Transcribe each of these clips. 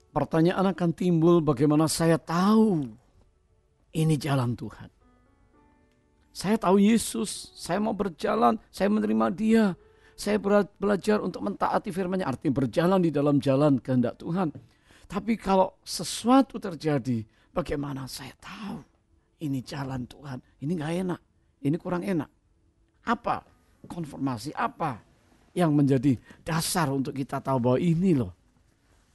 pertanyaan akan timbul, bagaimana saya tahu ini jalan Tuhan. Saya tahu Yesus, saya mau berjalan, saya menerima Dia. Saya belajar untuk mentaati firman-Nya, artinya berjalan di dalam jalan kehendak Tuhan. Tapi kalau sesuatu terjadi, bagaimana saya tahu ini jalan Tuhan? Ini gak enak, ini kurang enak. Apa konfirmasi, apa yang menjadi dasar untuk kita tahu bahwa ini loh,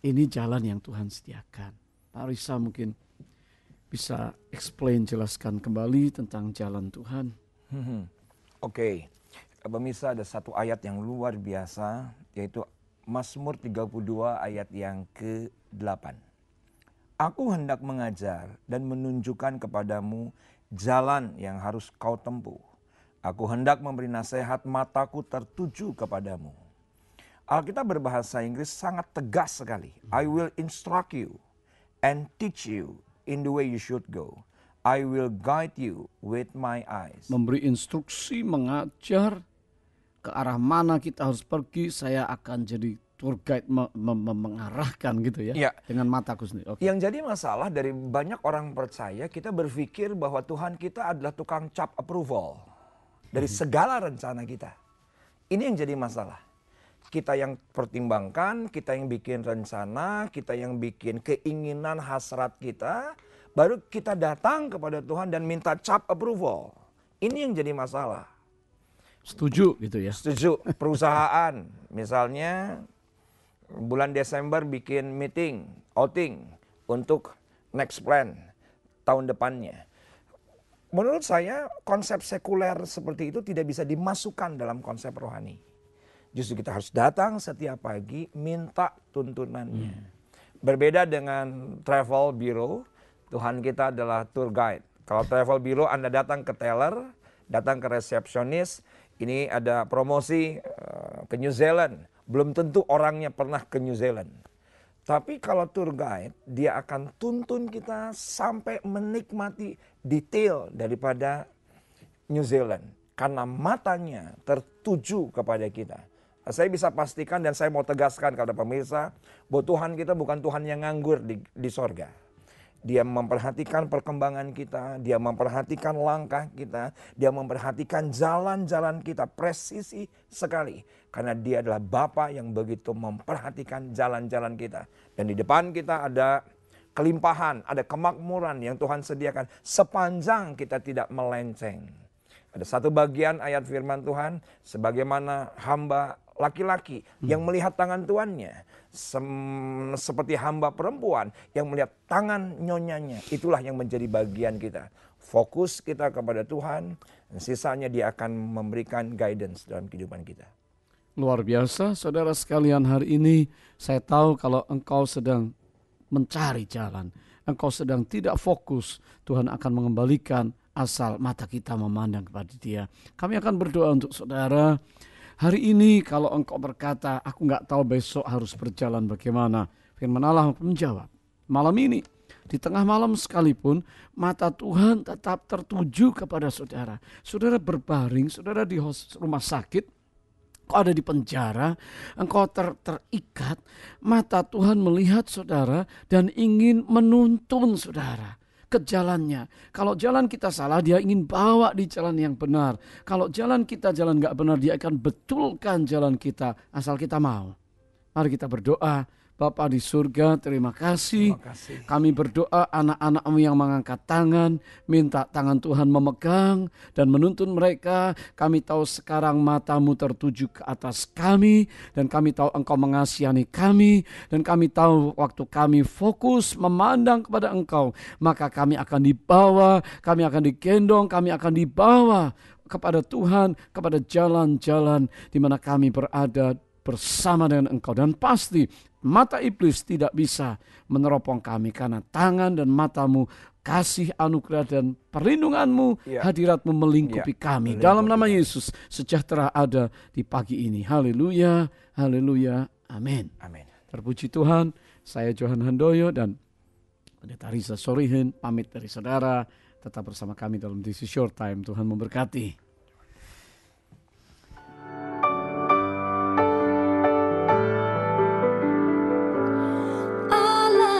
ini jalan yang Tuhan sediakan. Pak Risa mungkin bisa jelaskan kembali tentang jalan Tuhan. Oke. Pemirsa, ada satu ayat yang luar biasa, yaitu Mazmur 32 ayat yang ke-8. Aku hendak mengajar dan menunjukkan kepadamu jalan yang harus kau tempuh. Aku hendak memberi nasihat, mataku tertuju kepadamu. Alkitab berbahasa Inggris sangat tegas sekali. I will instruct you and teach you in the way you should go. I will guide you with my eyes. Memberi instruksi, mengajar ke arah mana kita harus pergi. Saya akan jadi tour guide, mengarahkan gitu ya, dengan mataku sendiri. Okay. Yang jadi masalah dari banyak orang percaya, kita berpikir bahwa Tuhan kita adalah tukang cap approval dari segala rencana kita. Ini yang jadi masalah. Kita yang pertimbangkan, kita yang bikin rencana, kita yang bikin keinginan hasrat kita, baru kita datang kepada Tuhan dan minta cap approval. Ini yang jadi masalah. Setuju gitu ya? Setuju. Perusahaan misalnya bulan Desember bikin meeting, outing untuk next plan tahun depannya. Menurut saya konsep sekuler seperti itu tidak bisa dimasukkan dalam konsep rohani. Justru kita harus datang setiap pagi minta tuntunannya. Berbeda dengan travel bureau, Tuhan kita adalah tour guide. Kalau travel bureau Anda datang ke teller, datang ke resepsionis, ini ada promosi ke New Zealand. Belum tentu orangnya pernah ke New Zealand. Tapi kalau tour guide, dia akan tuntun kita sampai menikmati detail daripada New Zealand. Karena matanya tertuju kepada kita. Saya bisa pastikan dan saya mau tegaskan kepada pemirsa, bahwa Tuhan kita bukan Tuhan yang nganggur di sorga. Dia memperhatikan perkembangan kita, dia memperhatikan langkah kita, dia memperhatikan jalan-jalan kita, presisi sekali. Karena dia adalah Bapa yang begitu memperhatikan jalan-jalan kita. Dan di depan kita ada kelimpahan, ada kemakmuran yang Tuhan sediakan sepanjang kita tidak melenceng. Ada satu bagian ayat firman Tuhan, sebagaimana hamba laki-laki yang melihat tangan tuannya, seperti hamba perempuan yang melihat tangan nyonyanya. Itulah yang menjadi bagian kita. Fokus kita kepada Tuhan, dan sisanya dia akan memberikan guidance dalam kehidupan kita. Luar biasa, saudara sekalian, hari ini saya tahu kalau engkau sedang mencari jalan, engkau sedang tidak fokus, Tuhan akan mengembalikan asal mata kita memandang kepada Dia. Kami akan berdoa untuk saudara. Hari ini kalau engkau berkata, aku gak tahu besok harus berjalan bagaimana. Firman Allah menjawab, malam ini, di tengah malam sekalipun, mata Tuhan tetap tertuju kepada saudara. Saudara berbaring, saudara di rumah sakit, engkau ada di penjara, engkau terikat, mata Tuhan melihat saudara dan ingin menuntun saudara ke jalannya. Kalau jalan kita salah, dia ingin bawa di jalan yang benar. Kalau jalan kita jalan gak benar, dia akan betulkan jalan kita asal kita mau. Mari kita berdoa. Bapa di surga, terima kasih. Kami berdoa anak-anak-Mu yang mengangkat tangan, minta tangan Tuhan memegang dan menuntun mereka. Kami tahu sekarang mata-Mu tertuju ke atas kami, dan kami tahu Engkau mengasihani kami, dan kami tahu waktu kami fokus memandang kepada Engkau, maka kami akan dibawa, kami akan digendong, kami akan dibawa kepada Tuhan, kepada jalan-jalan di mana kami berada bersama dengan Engkau. Dan pasti mata iblis tidak bisa meneropong kami, karena tangan dan mata-Mu, kasih anugerah dan perlindungan-Mu, hadirat-Mu melingkupi kami. Dalam nama Yesus, sejahtera ada di pagi ini. Haleluya, haleluya, amin. Amin. Terpuji Tuhan. Saya Johan Handoyo dan Pendeta Risa Sorihin pamit dari saudara. Tetap bersama kami dalam This is Your Time. Tuhan memberkati. Allah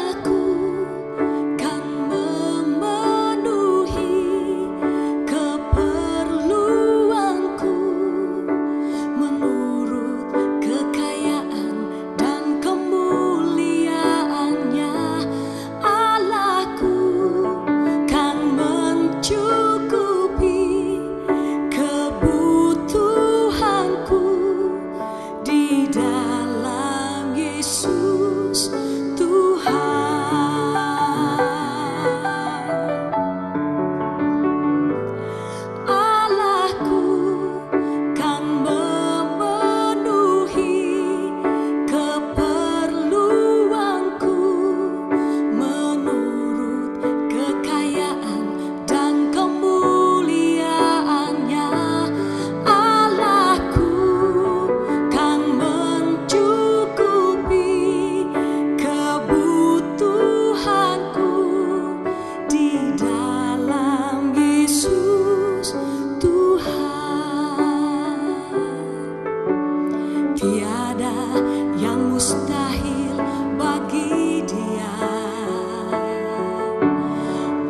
tiada yang mustahil bagi Dia.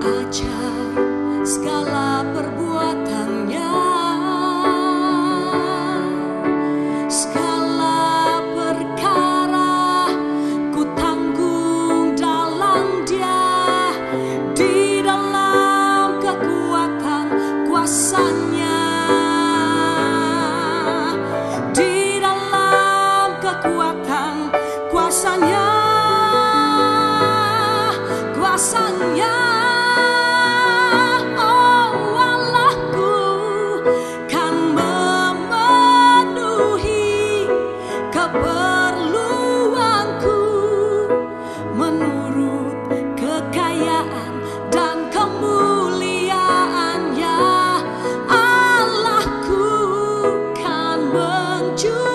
Ajaib segala perbuatannya, segala perkara ku tanggung dalam Dia, di dalam kekuatan kuasa-Nya, di dalam kekuatan kuasa-Nya, kuasa-Nya. Oh, Allahku kan memenuhi keperluanku menurut kekayaan dan kemuliaan-Nya. Allahku kan mencukupi